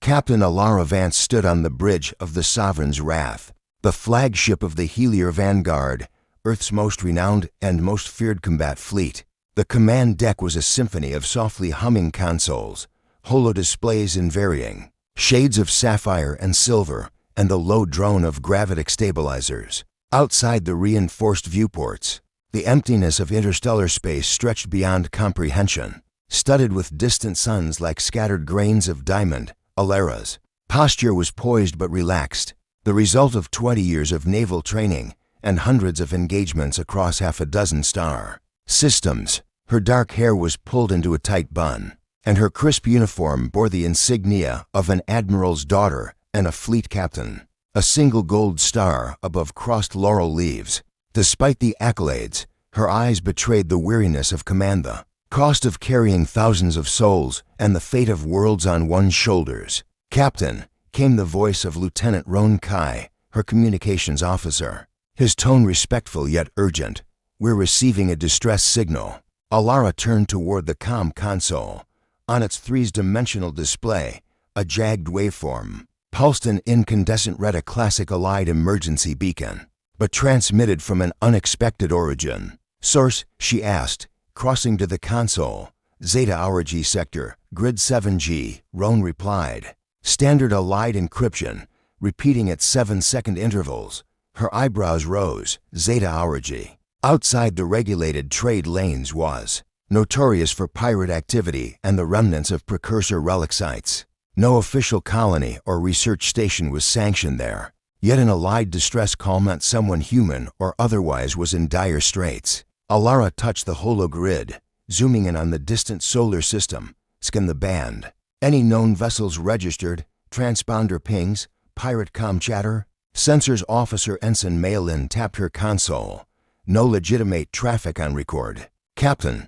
Captain Alara Vance stood on the bridge of the Sovereign's Wrath, the flagship of the Helier Vanguard, Earth's most renowned and most feared combat fleet. The command deck was a symphony of softly humming consoles, holo-displays in varying shades of sapphire and silver, and the low drone of gravitic stabilizers. Outside the reinforced viewports, the emptiness of interstellar space stretched beyond comprehension, studded with distant suns like scattered grains of diamond. Alara's posture was poised but relaxed, the result of 20 years of naval training and hundreds of engagements across half a dozen star systems. Her dark hair was pulled into a tight bun, and her crisp uniform bore the insignia of an admiral's daughter and a fleet captain, a single gold star above crossed laurel leaves. Despite the accolades, her eyes betrayed the weariness of command, the cost of carrying thousands of souls, and the fate of worlds on one's shoulders. "Captain," came the voice of Lieutenant Roan Kai, her communications officer, his tone respectful yet urgent. "We're receiving a distress signal." Alara turned toward the comm console. On its three-dimensional display, a jagged waveform pulsed an incandescent red, a classic Allied emergency beacon, but transmitted from an unexpected origin. "Source?" she asked, crossing to the console. "Zeta Aurigi Sector, Grid 7G, Roan replied. Standard Allied encryption, repeating at 7-second intervals. Her eyebrows rose. Zeta Aurigi, outside the regulated trade lanes, was notorious for pirate activity and the remnants of precursor relic sites. No official colony or research station was sanctioned there. Yet an Allied distress call meant someone human or otherwise was in dire straits. Alara touched the hologrid, zooming in on the distant solar system. Scan the band. Any known vessels registered, transponder pings, pirate comm chatter. Sensors Officer Ensign Maylin tapped her console. No legitimate traffic on record. "Captain,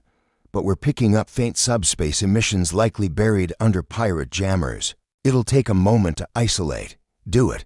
but we're picking up faint subspace emissions likely buried under pirate jammers. It'll take a moment to isolate." "Do it."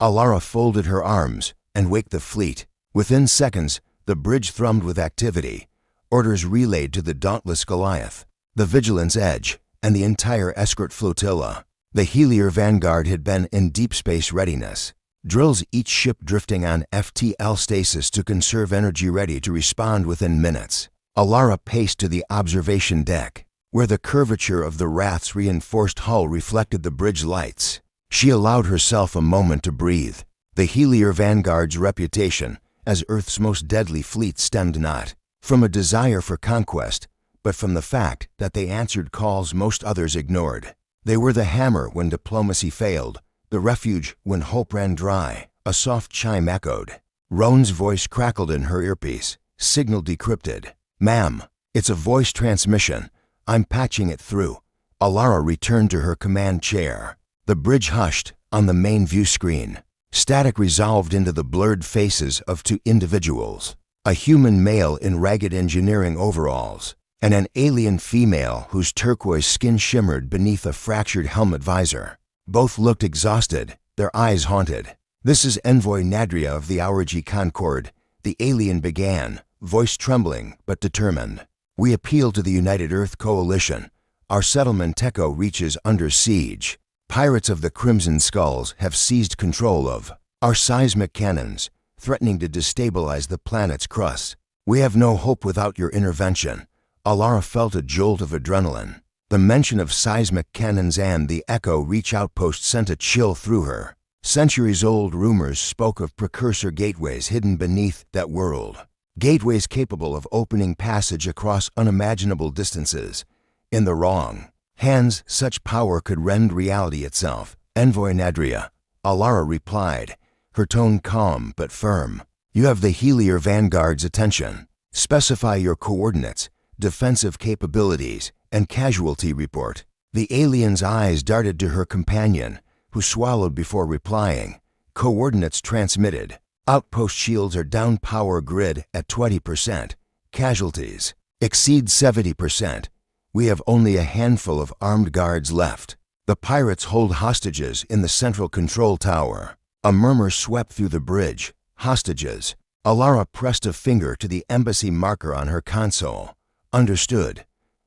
Alara folded her arms and waked the fleet. Within seconds, the bridge thrummed with activity. Orders relayed to the dauntless Goliath, the Vigilance Edge, and the entire escort flotilla. The Helier Vanguard had been in deep space readiness. Drills, each ship drifting on FTL stasis to conserve energy, ready to respond within minutes. Alara paced to the observation deck, where the curvature of the Wrath's reinforced hull reflected the bridge lights. She allowed herself a moment to breathe. The Helier Vanguard's reputation as Earth's most deadly fleet stemmed not from a desire for conquest, but from the fact that they answered calls most others ignored. They were the hammer when diplomacy failed, the refuge when hope ran dry. A soft chime echoed. Roan's voice crackled in her earpiece. "Signal decrypted." "Ma'am, it's a voice transmission. I'm patching it through." Alara returned to her command chair. The bridge hushed. On the main view screen, static resolved into the blurred faces of two individuals. A human male in ragged engineering overalls, and an alien female whose turquoise skin shimmered beneath a fractured helmet visor. Both looked exhausted, their eyes haunted. "This is Envoy Nadria of the Aurigi Concord," the alien began, voice trembling but determined. "We appeal to the United Earth Coalition. Our settlement Techo reaches under siege. Pirates of the Crimson Skulls have seized control of our seismic cannons, threatening to destabilize the planet's crust. We have no hope without your intervention." Alara felt a jolt of adrenaline. The mention of seismic cannons and the Echo Reach outpost sent a chill through her. Centuries-old rumors spoke of precursor gateways hidden beneath that world. Gateways capable of opening passage across unimaginable distances. In the wrong hands, such power could rend reality itself. "Envoy Nadria," Alara replied, her tone calm but firm. "You have the Helier Vanguard's attention. Specify your coordinates, defensive capabilities, and casualty report." The alien's eyes darted to her companion, who swallowed before replying. "Coordinates transmitted. Outpost shields are down, power grid at 20%. Casualties exceed 70%. We have only a handful of armed guards left. The pirates hold hostages in the central control tower." A murmur swept through the bridge. "Hostages." Alara pressed a finger to the embassy marker on her console. "Understood.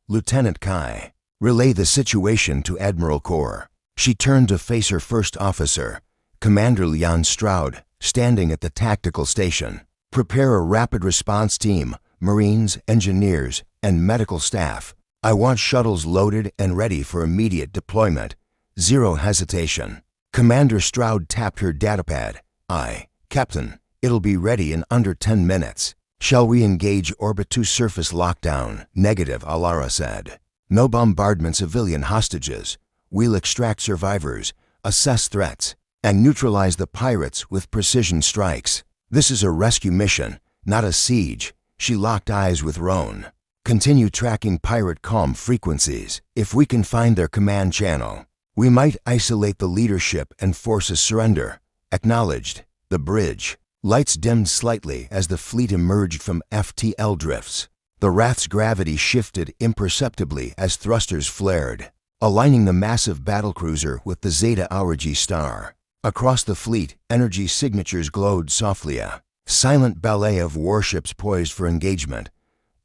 Lieutenant Kai, relay the situation to Admiral Kor." She turned to face her first officer, Commander Leon Stroud, standing at the tactical station. "Prepare a rapid response team, Marines, engineers, and medical staff. I want shuttles loaded and ready for immediate deployment. Zero hesitation." Commander Stroud tapped her datapad. "Aye, Captain. It'll be ready in under 10 minutes. Shall we engage Orbit 2 surface lockdown?" "Negative," Alara said. "No bombardment civilian hostages. We'll extract survivors, assess threats, and neutralize the pirates with precision strikes. This is a rescue mission, not a siege." She locked eyes with Roan. "Continue tracking pirate comm frequencies. If we can find their command channel, we might isolate the leadership and force a surrender." "Acknowledged." The bridge. Lights dimmed slightly as the fleet emerged from FTL drifts. The Wrath's gravity shifted imperceptibly as thrusters flared, aligning the massive battlecruiser with the Zeta Aurigi star. Across the fleet, energy signatures glowed softly, a silent ballet of warships poised for engagement.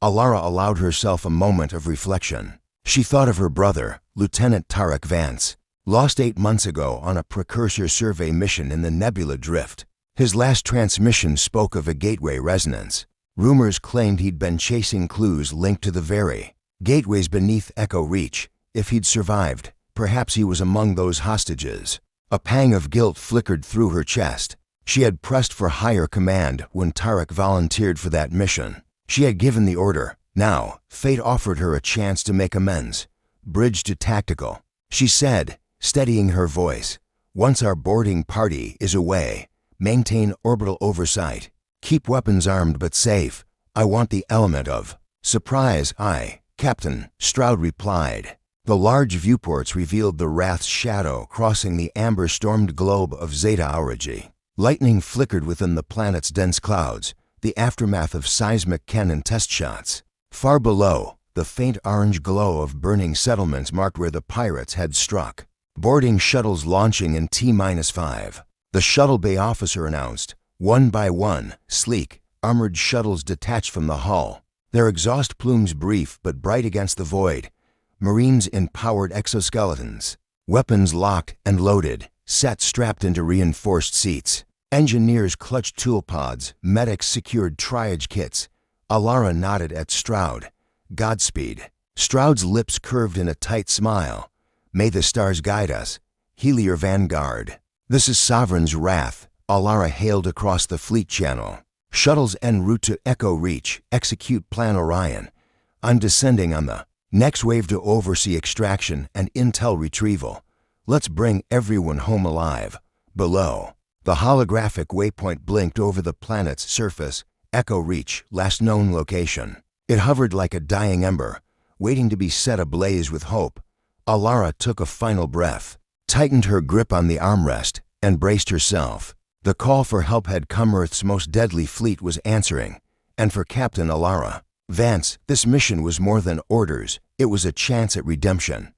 Alara allowed herself a moment of reflection. She thought of her brother, Lieutenant Tarek Vance, lost 8 months ago on a precursor survey mission in the Nebula Drift. His last transmission spoke of a gateway resonance. Rumors claimed he'd been chasing clues linked to the very gateways beneath Echo Reach. If he'd survived, perhaps he was among those hostages. A pang of guilt flickered through her chest. She had pressed for higher command when Tarek volunteered for that mission. She had given the order. Now, fate offered her a chance to make amends. "Bridge to tactical," she said, steadying her voice. "Once our boarding party is away, maintain orbital oversight. Keep weapons armed but safe. I want the element of surprise." "Aye, Captain," Stroud replied. The large viewports revealed the Wrath's shadow crossing the amber-stormed globe of Zeta Aurigi. Lightning flickered within the planet's dense clouds, the aftermath of seismic cannon test shots. Far below, the faint orange glow of burning settlements marked where the pirates had struck. "Boarding shuttles launching in T-5. The shuttle bay officer announced. One by one, sleek, armored shuttles detached from the hull, their exhaust plumes brief but bright against the void. Marines in powered exoskeletons, weapons locked and loaded, sat strapped into reinforced seats. Engineers clutched tool pods, medics secured triage kits. Alara nodded at Stroud. "Godspeed." Stroud's lips curved in a tight smile. "May the stars guide us. Helier Vanguard." "This is Sovereign's Wrath," Alara hailed across the fleet channel. "Shuttles en route to Echo Reach. Execute Plan Orion. I'm descending on the next wave to oversee extraction and intel retrieval. Let's bring everyone home alive." Below, the holographic waypoint blinked over the planet's surface. Echo Reach, last known location. It hovered like a dying ember, waiting to be set ablaze with hope. Alara took a final breath, tightened her grip on the armrest, and braced herself. The call for help had come. Earth's most deadly fleet was answering. And for Captain Alara Vance, this mission was more than orders. It was a chance at redemption.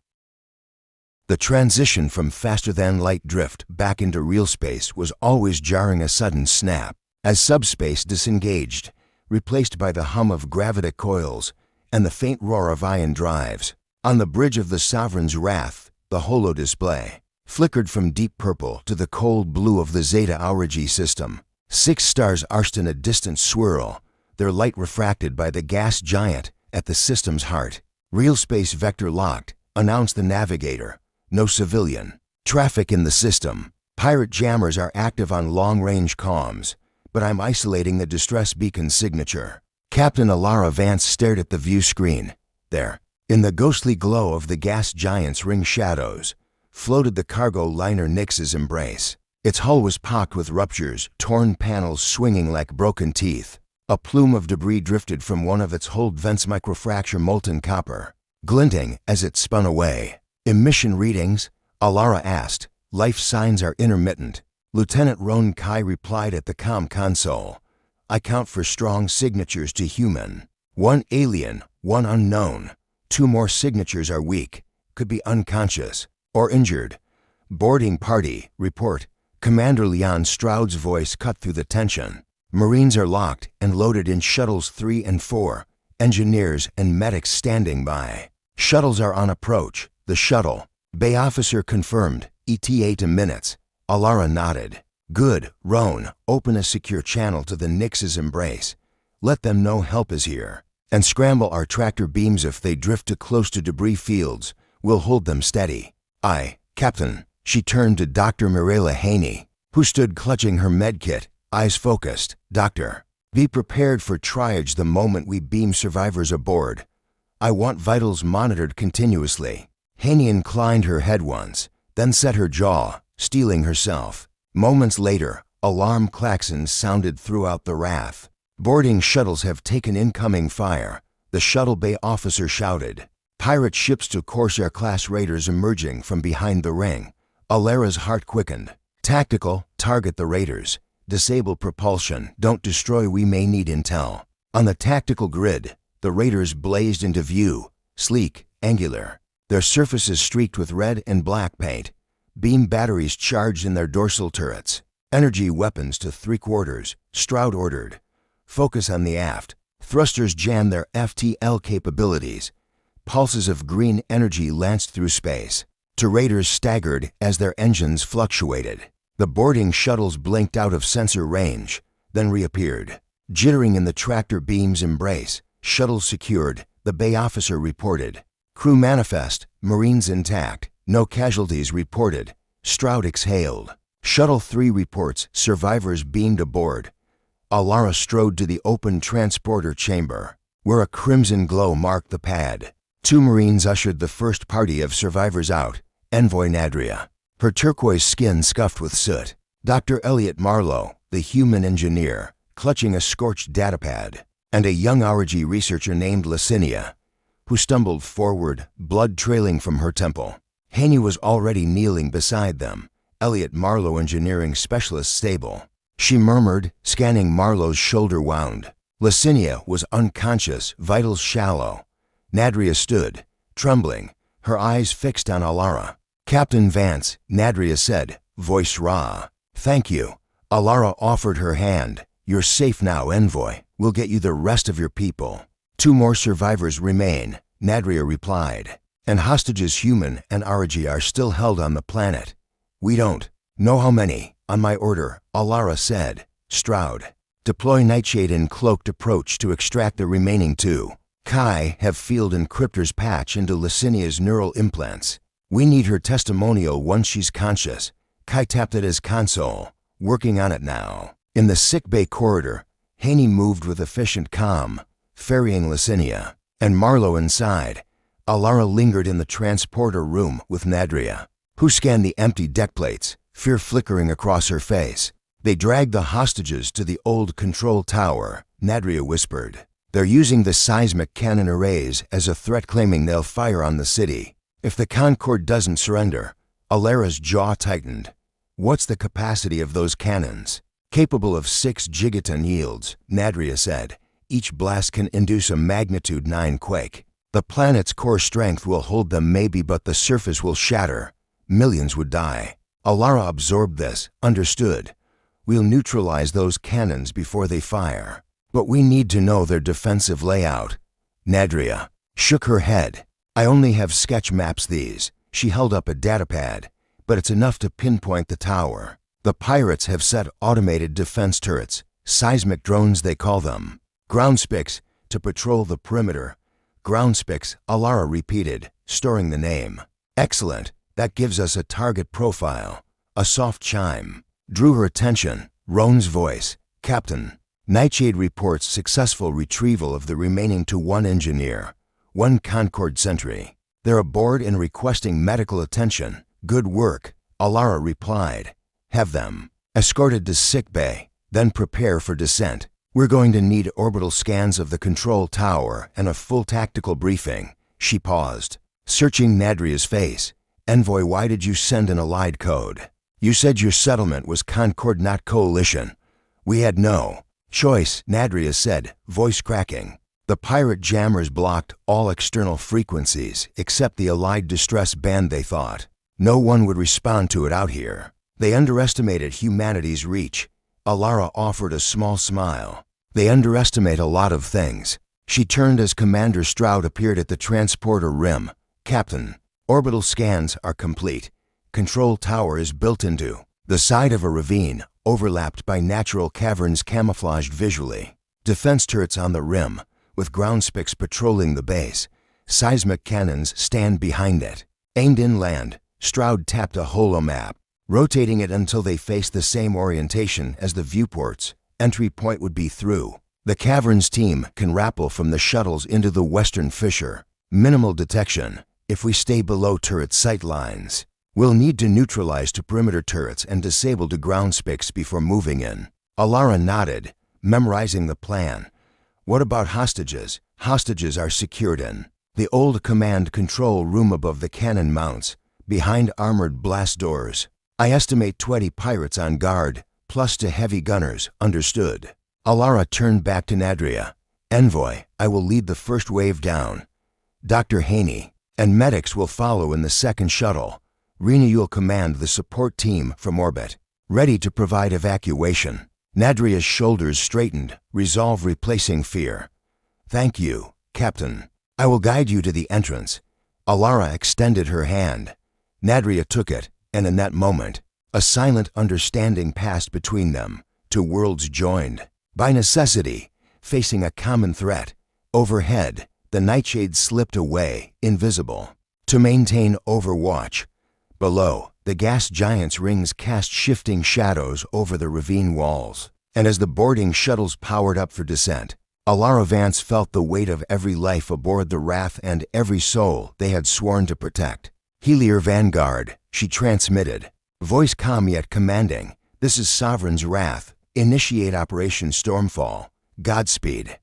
The transition from faster-than-light drift back into real space was always jarring, a sudden snap, as subspace disengaged, replaced by the hum of gravitic coils and the faint roar of ion drives. On the bridge of the Sovereign's Wrath, the holo display flickered from deep purple to the cold blue of the Zeta Aurigi system. 6 stars arched in a distant swirl, their light refracted by the gas giant at the system's heart. "Real space vector locked," announced the navigator. "No civilian traffic in the system. Pirate jammers are active on long-range comms, but I'm isolating the distress beacon signature." Captain Alara Vance stared at the view screen. There, in the ghostly glow of the gas giant's ring shadows, floated the cargo liner Nyx's Embrace. Its hull was pocked with ruptures, torn panels swinging like broken teeth. A plume of debris drifted from one of its hold vents, microfracture molten copper, glinting as it spun away. "Emission readings?" Alara asked. "Life signs are intermittent." Lieutenant Roan Kai replied at the comm console. "I count for strong signatures to human. 1 alien, 1 unknown. 2 more signatures are weak, could be unconscious or injured. Boarding party, report." Commander Leon Stroud's voice cut through the tension. "Marines are locked and loaded in shuttles 3 and 4. Engineers and medics standing by. Shuttles are on approach. The shuttle Bay officer confirmed, ETA to minutes. Alara nodded. Good, Roan, open a secure channel to the Nyx's embrace. Let them know help is here. And scramble our tractor beams if they drift too close to debris fields. We'll hold them steady. Aye, Captain. She turned to Dr. Mirela Haney, who stood clutching her medkit, eyes focused. Doctor, be prepared for triage the moment we beam survivors aboard. I want vitals monitored continuously. Haney inclined her head once, then set her jaw, steeling herself. Moments later, alarm klaxons sounded throughout the RAF. Boarding shuttles have taken incoming fire, the shuttle bay officer shouted. Pirate ships to Corsair-class raiders emerging from behind the ring. Alara's heart quickened. Tactical, target the raiders. Disable propulsion, don't destroy, we may need intel. On the tactical grid, the raiders blazed into view, sleek, angular. Their surfaces streaked with red and black paint. Beam batteries charged in their dorsal turrets. Energy weapons to 3/4, Stroud ordered. Focus on the aft. Thrusters jammed their FTL capabilities. Pulses of green energy lanced through space. Raiders staggered as their engines fluctuated. The boarding shuttles blinked out of sensor range, then reappeared. Jittering in the tractor beam's embrace, shuttles secured, the bay officer reported. Crew manifest, Marines intact, no casualties reported. Stroud exhaled. Shuttle 3 reports, survivors beamed aboard. Alara strode to the open transporter chamber, where a crimson glow marked the pad. 2 Marines ushered the first party of survivors out. Envoy Nadria, her turquoise skin scuffed with soot. Dr. Elliot Marlowe, the human engineer, clutching a scorched datapad, and a young RG researcher named Licinia, who stumbled forward, blood trailing from her temple. Haney was already kneeling beside them, Elliot Marlowe engineering specialist stable. She murmured, scanning Marlowe's shoulder wound. Licinia was unconscious, vitals shallow. Nadria stood, trembling, her eyes fixed on Alara. Captain Vance, Nadria said, voice raw. Thank you. Alara offered her hand. You're safe now, Envoy. We'll get you the rest of your people. 2 more survivors remain, Nadria replied. And hostages human and RG are still held on the planet. We don't know how many. On my order, Alara said. Stroud, deploy Nightshade in cloaked approach to extract the remaining 2. Kai, have field encryptors patch into Licinia's neural implants. We need her testimonial once she's conscious. Kai tapped at his console, working on it now. In the sickbay corridor, Haney moved with efficient calm, ferrying Licinia, and Marlowe inside. Alara lingered in the transporter room with Nadria, who scanned the empty deck plates, fear flickering across her face. They dragged the hostages to the old control tower, Nadria whispered. They're using the seismic cannon arrays as a threat, claiming they'll fire on the city. If the Concorde doesn't surrender, Alara's jaw tightened. What's the capacity of those cannons? Capable of 6 gigaton yields, Nadria said. Each blast can induce a magnitude 9 quake. The planet's core strength will hold them maybe, but the surface will shatter. Millions would die. Alara absorbed this, understood. We'll neutralize those cannons before they fire. But we need to know their defensive layout. Nadria shook her head. I only have sketch maps these. She held up a datapad, but it's enough to pinpoint the tower. The pirates have set automated defense turrets, seismic drones they call them. Groundspicks, to patrol the perimeter. Groundspicks, Alara repeated, storing the name. Excellent, that gives us a target profile. A soft chime drew her attention. Roan's voice. Captain, Nightshade reports successful retrieval of the remaining to 1 engineer, 1 Concorde sentry. They're aboard and requesting medical attention. Good work, Alara replied. Have them escorted to sickbay, then prepare for descent. We're going to need orbital scans of the control tower and a full tactical briefing. She paused, searching Nadria's face. Envoy, why did you send an allied code? You said your settlement was Concorde, not coalition. We had no choice, Nadria said, voice cracking. The pirate jammers blocked all external frequencies except the allied distress band. They thought no one would respond to it out here. They underestimated humanity's reach. Alara offered a small smile. They underestimate a lot of things. She turned as Commander Stroud appeared at the transporter rim. Captain, Orbital scans are complete. Control tower is built into the side of a ravine, overlapped by natural caverns camouflaged visually. Defense turrets on the rim, with ground spicks patrolling the base. Seismic cannons stand behind it. Aimed inland, Stroud tapped a holomap, rotating it until they faced the same orientation as the viewports. Entry point would be through. The caverns team can rappel from the shuttles into the western fissure. Minimal detection if we stay below turret sight lines. We'll need to neutralize to perimeter turrets and disable to ground spicks before moving in. Alara nodded, memorizing the plan. What about hostages? Hostages are secured in the old command control room above the cannon mounts, behind armored blast doors. I estimate 20 pirates on guard, plus 2 heavy gunners, understood. Alara turned back to Nadria. Envoy, I will lead the first wave down. Dr. Haney and medics will follow in the second shuttle. Rena, you'll command the support team from orbit, ready to provide evacuation. Nadria's shoulders straightened, resolve replacing fear. Thank you, Captain. I will guide you to the entrance. Alara extended her hand. Nadria took it, and in that moment, a silent understanding passed between them. 2 worlds joined. By necessity, facing a common threat. Overhead, the nightshade slipped away, invisible, to maintain overwatch. Below, the gas giant's rings cast shifting shadows over the ravine walls. And as the boarding shuttles powered up for descent, Alara Vance felt the weight of every life aboard the Wrath and every soul they had sworn to protect. Helier Vanguard, she transmitted. Voice calm yet commanding. This is Sovereign's Wrath. Initiate Operation Stormfall. Godspeed.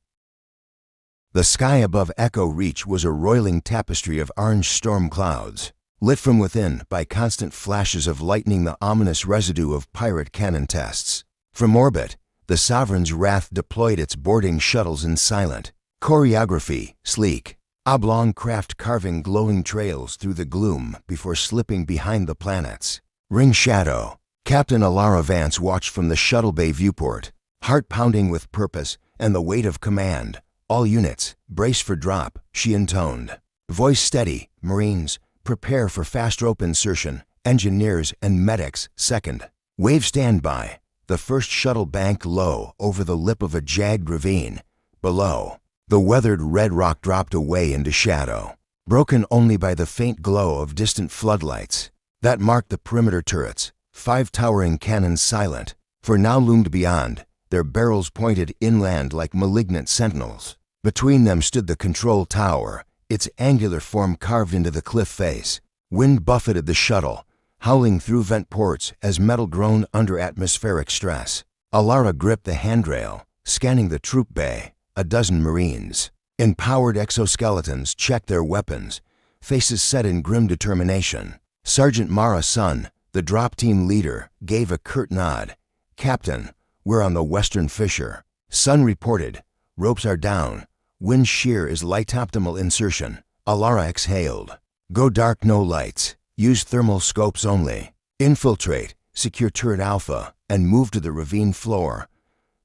The sky above Echo Reach was a roiling tapestry of orange storm clouds, lit from within by constant flashes of lightning, the ominous residue of pirate cannon tests. From orbit, the Sovereign's Wrath deployed its boarding shuttles in silent choreography, sleek, oblong craft carving glowing trails through the gloom before slipping behind the planets. Ring shadow. Captain Alara Vance watched from the shuttle bay viewport, heart pounding with purpose and the weight of command. All units, brace for drop, she intoned. Voice steady. Marines, prepare for fast rope insertion. Engineers and medics, second. Wave standby. The first shuttle banked low over the lip of a jagged ravine. Below, the weathered red rock dropped away into shadow, broken only by the faint glow of distant floodlights. That marked the perimeter turrets, 5 towering cannons silent, for now loomed beyond, their barrels pointed inland like malignant sentinels. Between them stood the control tower, its angular form carved into the cliff face. Wind buffeted the shuttle, howling through vent ports as metal groaned under atmospheric stress. Alara gripped the handrail, scanning the troop bay. A dozen Marines, empowered exoskeletons, checked their weapons, faces set in grim determination. Sergeant Mara Sun, the drop team leader, gave a curt nod. Captain, we're on the western fissure. Sun reported. Ropes are down. Wind shear is light. Optimal insertion. Alara exhaled. Go dark, no lights. Use thermal scopes only. Infiltrate, secure turret alpha, and move to the ravine floor.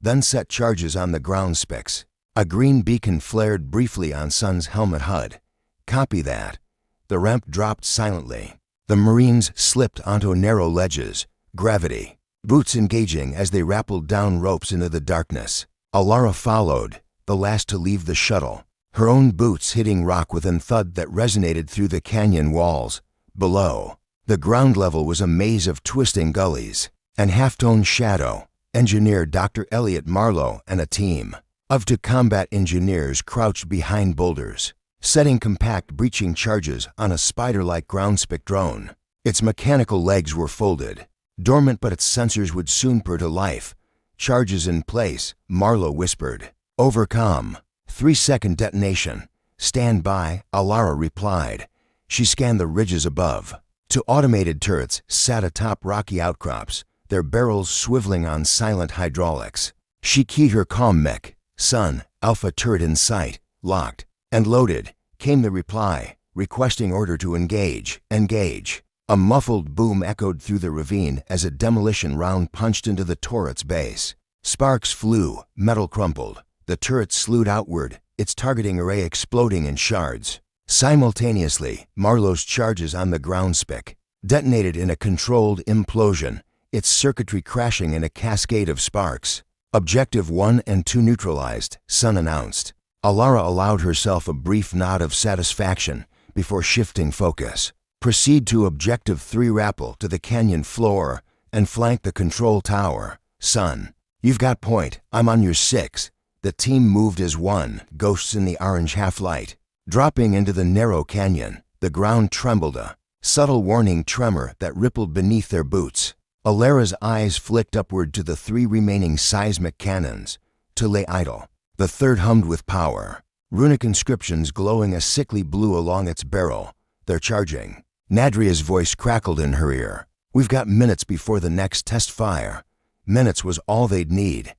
Then set charges on the ground spicks. A green beacon flared briefly on Sun's helmet HUD. Copy that. The ramp dropped silently. The Marines slipped onto narrow ledges. Gravity. Boots engaging as they rappelled down ropes into the darkness. Alara followed, the last to leave the shuttle, her own boots hitting rock with a thud that resonated through the canyon walls. Below, the ground level was a maze of twisting gullies and half-tone shadow. Engineer Dr. Elliot Marlowe and a team of 2 combat engineers crouched behind boulders, setting compact breaching charges on a spider-like ground-spick drone. Its mechanical legs were folded, dormant, but its sensors would soon purr to life. Charges in place, Marlowe whispered. Overcome. 3-second detonation. Stand by, Alara replied. She scanned the ridges above. 2 automated turrets sat atop rocky outcrops, their barrels swiveling on silent hydraulics. She keyed her comm mech. Sun, Alpha turret in sight, locked and loaded. Came the reply, requesting order to engage. Engage. A muffled boom echoed through the ravine as a demolition round punched into the turret's base. Sparks flew, metal crumpled. The turret slewed outward, its targeting array exploding in shards. Simultaneously, Marlowe's charges on the groundspeak detonated in a controlled implosion, its circuitry crashing in a cascade of sparks. Objective 1 and 2 neutralized, Sun announced. Alara allowed herself a brief nod of satisfaction before shifting focus. Proceed to Objective 3, rappel to the canyon floor and flank the control tower, Sun. You've got point. I'm on your 6. The team moved as one, ghosts in the orange half-light. Dropping into the narrow canyon, the ground trembled, a subtle warning tremor that rippled beneath their boots. Alara's eyes flicked upward to the 3 remaining seismic cannons, to lay idle. The third hummed with power, runic inscriptions glowing a sickly blue along its barrel. They're charging. Nadria's voice crackled in her ear. We've got minutes before the next test fire. Minutes was all they'd need.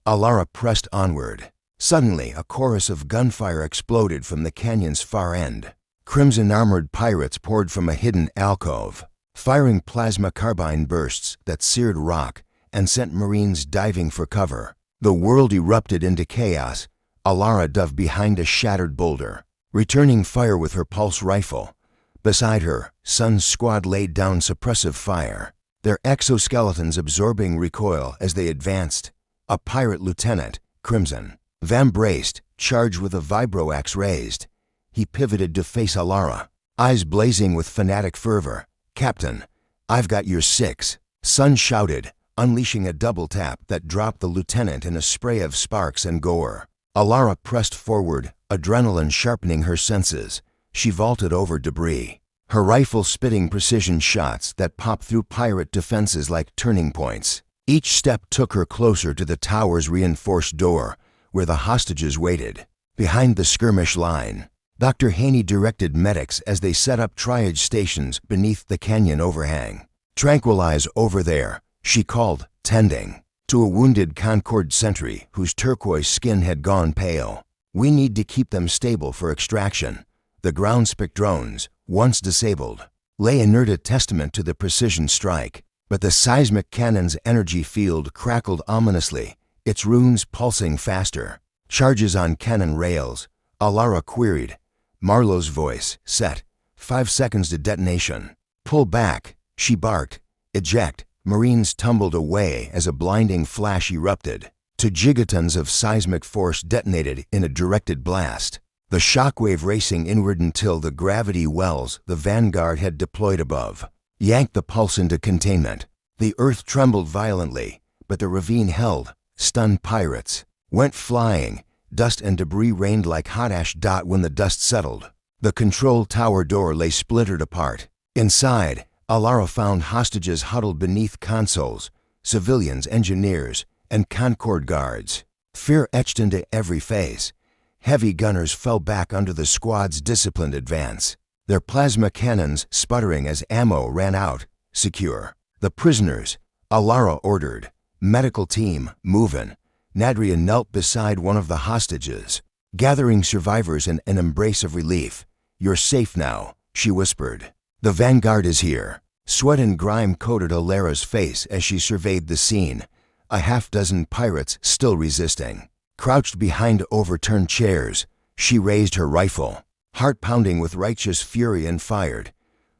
Alara pressed onward. Suddenly, a chorus of gunfire exploded from the canyon's far end. Crimson-armored pirates poured from a hidden alcove, firing plasma carbine bursts that seared rock and sent Marines diving for cover. The world erupted into chaos. Alara dove behind a shattered boulder, returning fire with her pulse rifle. Beside her, Sun's squad laid down suppressive fire, their exoskeletons absorbing recoil as they advanced. A pirate lieutenant, Crimson, Vam braced, charged with a vibro-axe raised. He pivoted to face Alara, eyes blazing with fanatic fervor. Captain, I've got your 6, Sun shouted, unleashing a double tap that dropped the lieutenant in a spray of sparks and gore. Alara pressed forward, adrenaline sharpening her senses. She vaulted over debris, her rifle spitting precision shots that popped through pirate defenses like turning points. Each step took her closer to the tower's reinforced door, where the hostages waited. Behind the skirmish line, Dr. Haney directed medics as they set up triage stations beneath the canyon overhang. Tranquilize over there, she called, tending to a wounded Concord sentry whose turquoise skin had gone pale. We need to keep them stable for extraction. The ground-speak drones, once disabled, lay inert, a testament to the precision strike. But the seismic cannon's energy field crackled ominously, its runes pulsing faster. Charges on cannon rails, Alara queried. Marlowe's voice set. 5 seconds to detonation. Pull back, she barked. Eject. Marines tumbled away as a blinding flash erupted. 2 gigatons of seismic force detonated in a directed blast, the shockwave racing inward until the gravity wells the Vanguard had deployed above yanked the pulse into containment. The earth trembled violently, but the ravine held. Stunned pirates went flying. Dust and debris rained like hot ash. When the dust settled, the control tower door lay splintered apart. Inside, Alara found hostages huddled beneath consoles, civilians, engineers, and Concord guards. Fear etched into every face. Heavy gunners fell back under the squad's disciplined advance, their plasma cannons sputtering as ammo ran out. Secure the prisoners, Alara ordered. Medical team, movin'. Nadria knelt beside one of the hostages, gathering survivors in an embrace of relief. You're safe now, she whispered. The Vanguard is here. Sweat and grime coated Alara's face as she surveyed the scene. A half-dozen pirates still resisting. Crouched behind overturned chairs, she raised her rifle, heart pounding with righteous fury, and fired.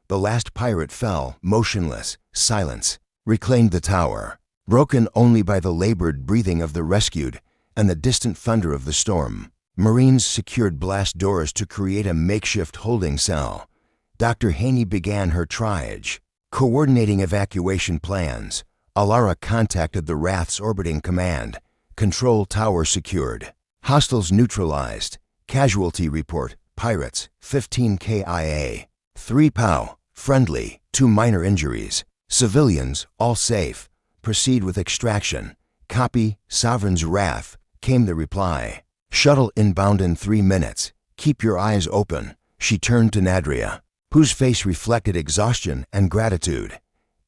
The last pirate fell, motionless. Silence reclaimed the tower, broken only by the labored breathing of the rescued and the distant thunder of the storm. Marines secured blast doors to create a makeshift holding cell. Dr. Haney began her triage, coordinating evacuation plans. Alara contacted the Wrath's orbiting command. Control tower secured. Hostiles neutralized. Casualty report, pirates, 15 KIA. 3 POW, friendly, 2 minor injuries. Civilians, all safe. Proceed with extraction. Copy, Sovereign's Wrath, came the reply. Shuttle inbound in 3 minutes. Keep your eyes open. She turned to Nadria, whose face reflected exhaustion and gratitude.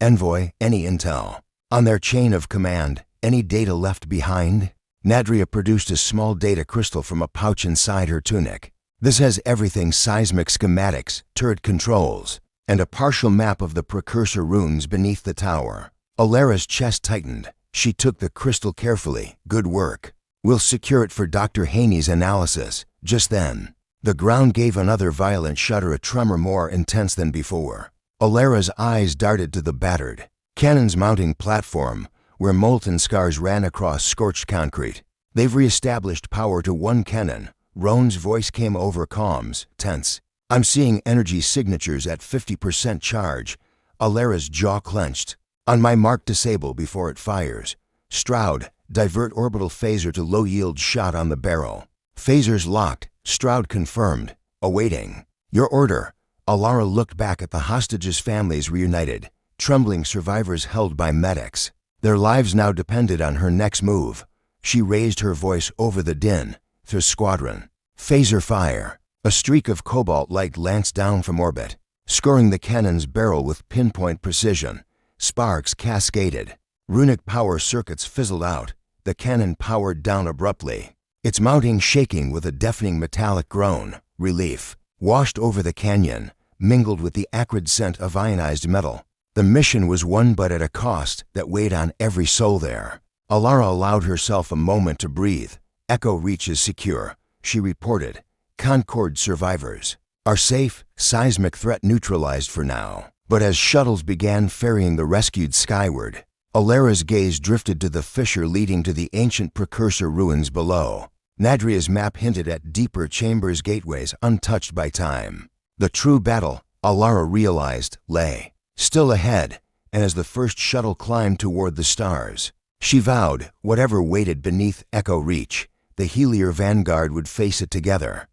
Envoy, any intel on their chain of command? Any data left behind? Nadria produced a small data crystal from a pouch inside her tunic. This has everything: seismic schematics, turret controls, and a partial map of the precursor runes beneath the tower. Alara's chest tightened. She took the crystal carefully. Good work. We'll secure it for Dr. Haney's analysis. Just then, The ground gave another violent shudder, a tremor more intense than before. Alara's eyes darted to the battered cannon's mounting platform, where molten scars ran across scorched concrete. "They've re-established power to one cannon." Roan's voice came over comms, tense. "I'm seeing energy signatures at 50% charge." Alara's jaw clenched. "On my mark, disable before it fires." Stroud, divert orbital phaser to low-yield shot on the barrel. Phasers locked. Stroud confirmed. Awaiting. "Your order." Alara looked back at the hostages' families reunited, trembling survivors held by medics. Their lives now depended on her next move. She raised her voice over the din. "Through squadron. Phaser fire." A streak of cobalt light lanced down from orbit, scoring the cannon's barrel with pinpoint precision. Sparks cascaded. Runic power circuits fizzled out. The cannon powered down abruptly, its mounting shaking with a deafening metallic groan. Relief washed over the canyon, mingled with the acrid scent of ionized metal. The mission was won, but at a cost that weighed on every soul there. Alara allowed herself a moment to breathe. "Echo Reach is secure," she reported. "Concord survivors are safe, seismic threat neutralized for now." But as shuttles began ferrying the rescued skyward, Alara's gaze drifted to the fissure leading to the ancient precursor ruins below. Nadria's map hinted at deeper chambers, gateways untouched by time. The true battle, Alara realized, lay still ahead, and as the first shuttle climbed toward the stars, she vowed, whatever waited beneath Echo Reach, the Helier vanguard would face it together.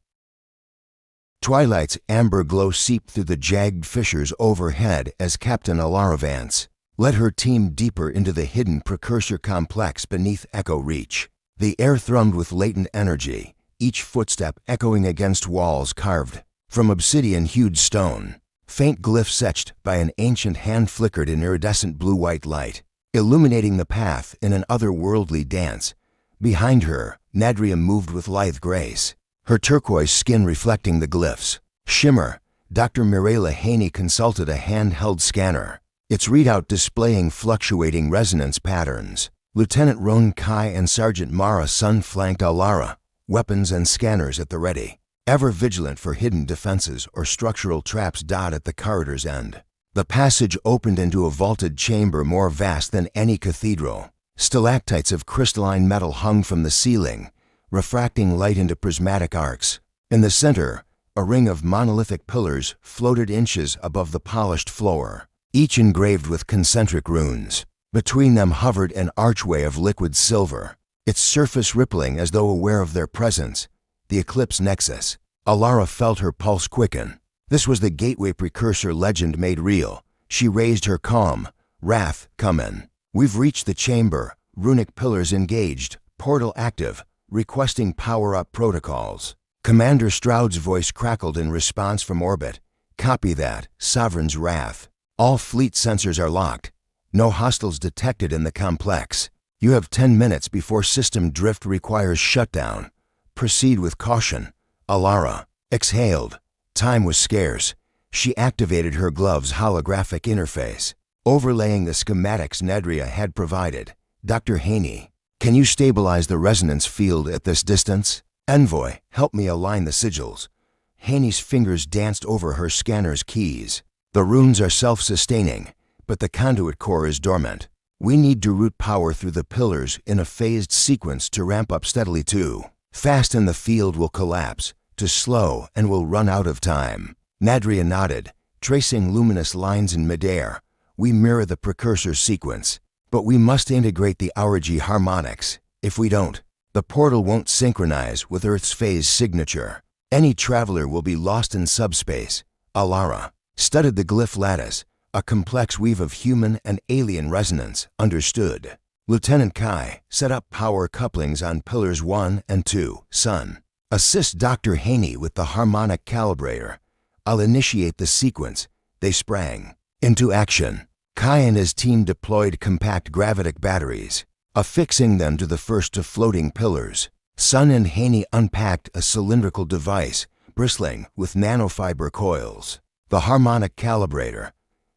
Twilight's amber glow seeped through the jagged fissures overhead as Captain Alara Vance led her team deeper into the hidden precursor complex beneath Echo Reach. The air thrummed with latent energy, each footstep echoing against walls carved from obsidian-hued stone. Faint glyphs etched by an ancient hand flickered in iridescent blue-white light, illuminating the path in an otherworldly dance. Behind her, Nadria moved with lithe grace, her turquoise skin reflecting the glyphs. Shimmer. Dr. Mirela Haney consulted a handheld scanner, its readout displaying fluctuating resonance patterns. Lieutenant Roan Kai and Sergeant Mara Sun flanked Alara, weapons and scanners at the ready, ever vigilant for hidden defenses or structural traps at the corridor's end. The passage opened into a vaulted chamber more vast than any cathedral. Stalactites of crystalline metal hung from the ceiling, refracting light into prismatic arcs. In the center, a ring of monolithic pillars floated inches above the polished floor, each engraved with concentric runes. Between them hovered an archway of liquid silver, its surface rippling as though aware of their presence. The Eclipse Nexus. Alara felt her pulse quicken. This was the gateway precursor legend made real. She raised her calm. "Wrath, come in. We've reached the chamber. Runic pillars engaged. Portal active. Requesting power-up protocols." Commander Stroud's voice crackled in response from orbit. "Copy that. Sovereign's Wrath. All fleet sensors are locked. No hostiles detected in the complex. You have 10 minutes before system drift requires shutdown. Proceed with caution." Alara exhaled. Time was scarce. She activated her glove's holographic interface, overlaying the schematics Nadria had provided. "Dr. Haney, can you stabilize the resonance field at this distance? Envoy, help me align the sigils." Haney's fingers danced over her scanner's keys. "The runes are self-sustaining, but the conduit core is dormant. We need to route power through the pillars in a phased sequence to ramp up steadily too fast and the field will collapse, to slow and we'll run out of time." Nadria nodded, tracing luminous lines in midair. "We mirror the precursor sequence, but we must integrate the Aurigi harmonics. If we don't, the portal won't synchronize with Earth's phase signature. Any traveler will be lost in subspace." Alara studied the glyph lattice, a complex weave of human and alien resonance. "Understood." Lieutenant Kai set up power couplings on pillars 1 and 2. "Sun, assist Dr. Haney with the harmonic calibrator. I'll initiate the sequence." They sprang into action. Kai and his team deployed compact gravitic batteries, affixing them to the first to floating pillars. Sun and Haney unpacked a cylindrical device bristling with nanofiber coils. The harmonic calibrator.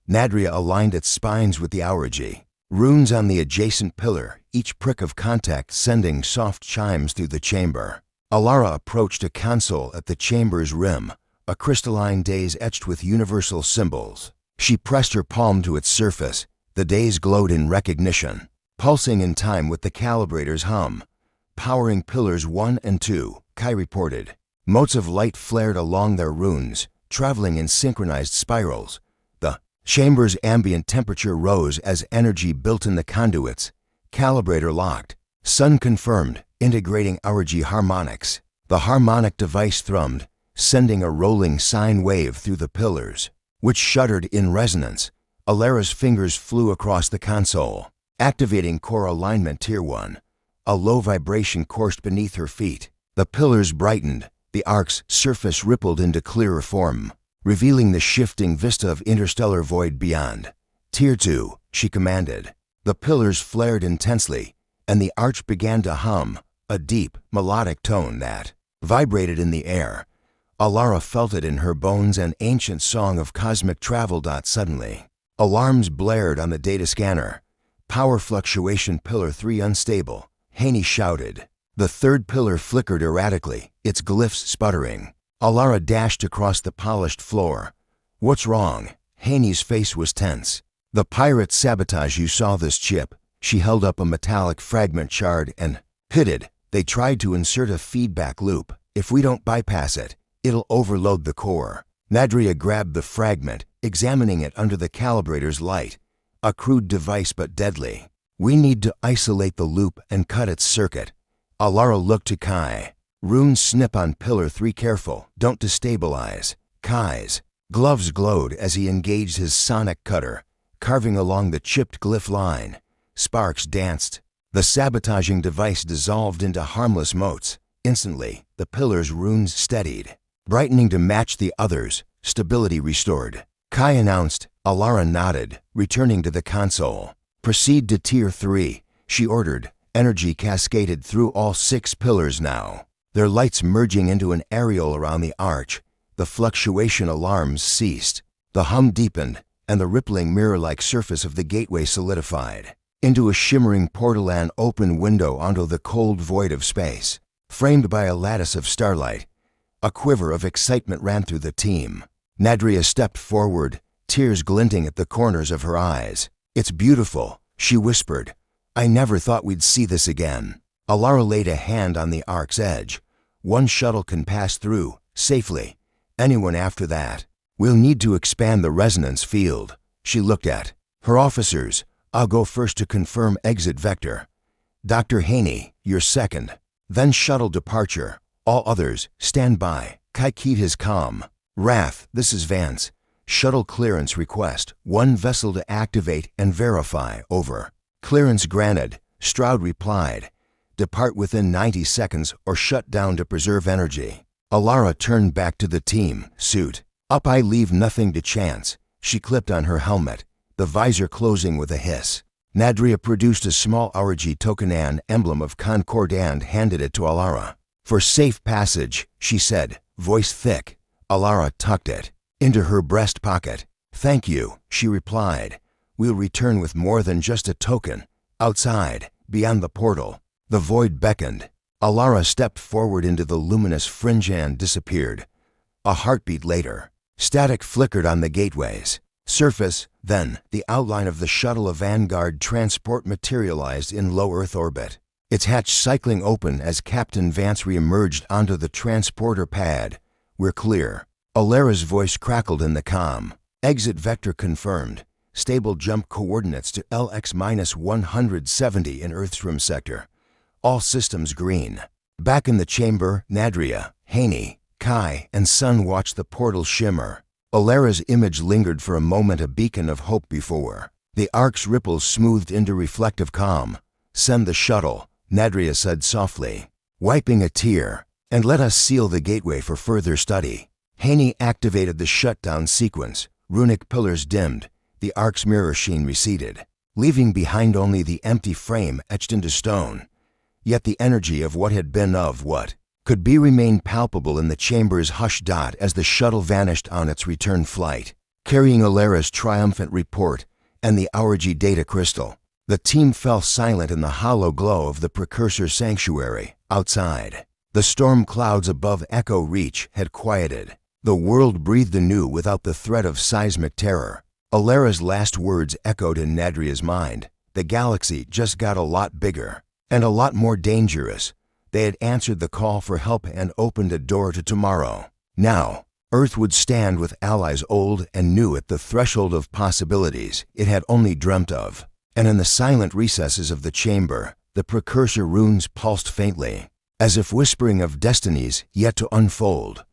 Nadria aligned its spines with the Aurigi. Runes on the adjacent pillar, each prick of contact sending soft chimes through the chamber. Alara approached a console at the chamber's rim, a crystalline daze etched with universal symbols. She pressed her palm to its surface. The daze glowed in recognition, pulsing in time with the calibrator's hum. Powering pillars 1 and 2, Kai reported. Motes of light flared along their runes, traveling in synchronized spirals. The chamber's ambient temperature rose as energy built in the conduits. Calibrator locked. Sun confirmed, integrating RG harmonics. The harmonic device thrummed, sending a rolling sine wave through the pillars, which shuddered in resonance. Alara's fingers flew across the console, activating core alignment Tier 1. A low vibration coursed beneath her feet. The pillars brightened. The Orcs' surface rippled into clearer form, revealing the shifting vista of interstellar void beyond. Tier 2, she commanded. The pillars flared intensely, and the arch began to hum, a deep, melodic tone that vibrated in the air. Alara felt it in her bones, an ancient song of cosmic travel. Suddenly, alarms blared on the data scanner. Power fluctuation pillar 3 unstable, Haney shouted. The third pillar flickered erratically, its glyphs sputtering. Alara dashed across the polished floor. What's wrong? Haney's face was tense. The pirate sabotage. You saw this chip. She held up a metallic fragment shard and pitted. They tried to insert a feedback loop. If we don't bypass it, it'll overload the core. Nadria grabbed the fragment, examining it under the calibrator's light. A crude device but deadly. We need to isolate the loop and cut its circuit. Alara looked to Kai. Runes snip on pillar 3. Careful, don't destabilize. Kai's gloves glowed as he engaged his sonic cutter, carving along the chipped glyph line. Sparks danced. The sabotaging device dissolved into harmless motes. Instantly, the pillar's runes steadied, brightening to match the others. Stability restored. Kai announced. Alara nodded, returning to the console. Proceed to Tier 3, she ordered. Energy cascaded through all 6 pillars now, their lights merging into an aureole around the arch. The fluctuation alarms ceased. The hum deepened, and the rippling mirror-like surface of the gateway solidified into a shimmering portal, an open window onto the cold void of space, framed by a lattice of starlight. A quiver of excitement ran through the team. Nadria stepped forward, tears glinting at the corners of her eyes. It's beautiful, she whispered. I never thought we'd see this again. Alara laid a hand on the ark's edge. One shuttle can pass through, safely. Anyone after that, we'll need to expand the resonance field. She looked at her officers. I'll go first to confirm exit vector. Dr. Haney, you're second. Then shuttle departure. All others, stand by. Kai keyed his comm. Wrath, this is Vance. Shuttle clearance request. 1 vessel to activate and verify. Over. Clearance granted, Stroud replied. Depart within 90 seconds or shut down to preserve energy. Alara turned back to the team. Suit up. I leave nothing to chance. She clipped on her helmet, the visor closing with a hiss. Nadria produced a small RG tokenan emblem of Concord and handed it to Alara. For safe passage, she said, voice thick. Alara tucked it into her breast pocket. Thank you, she replied. We'll return with more than just a token. Outside, beyond the portal, the void beckoned. Alara stepped forward into the luminous fringe and disappeared. A heartbeat later, static flickered on the gateway's surface. Then, the outline of the shuttle of Vanguard transport materialized in low Earth orbit, its hatch cycling open as Captain Vance reemerged onto the transporter pad. We're clear. Alara's voice crackled in the comm. Exit vector confirmed. Stable jump coordinates to LX-170 in Earth's room sector. All systems green. Back in the chamber, Nadria, Haney, Kai, and Sun watched the portal shimmer. Alara's image lingered for a moment, a beacon of hope before. The ark's ripples smoothed into reflective calm. Send the shuttle, Nadria said softly, wiping a tear, and let us seal the gateway for further study. Haney activated the shutdown sequence. Runic pillars dimmed. The ark's mirror sheen receded, leaving behind only the empty frame etched into stone. Yet the energy of what had been, of what could be, remained palpable in the chamber's hushed as the shuttle vanished on its return flight, carrying Alara's triumphant report and the Aurigi data crystal. The team fell silent in the hollow glow of the precursor sanctuary. Outside, The storm clouds above Echo Reach had quieted. The world breathed anew without the threat of seismic terror. Alara's last words echoed in Nadria's mind. The galaxy just got a lot bigger and a lot more dangerous. They had answered the call for help and opened a door to tomorrow. Now, Earth would stand with allies old and new at the threshold of possibilities it had only dreamt of. And in the silent recesses of the chamber, the precursor runes pulsed faintly, as if whispering of destinies yet to unfold.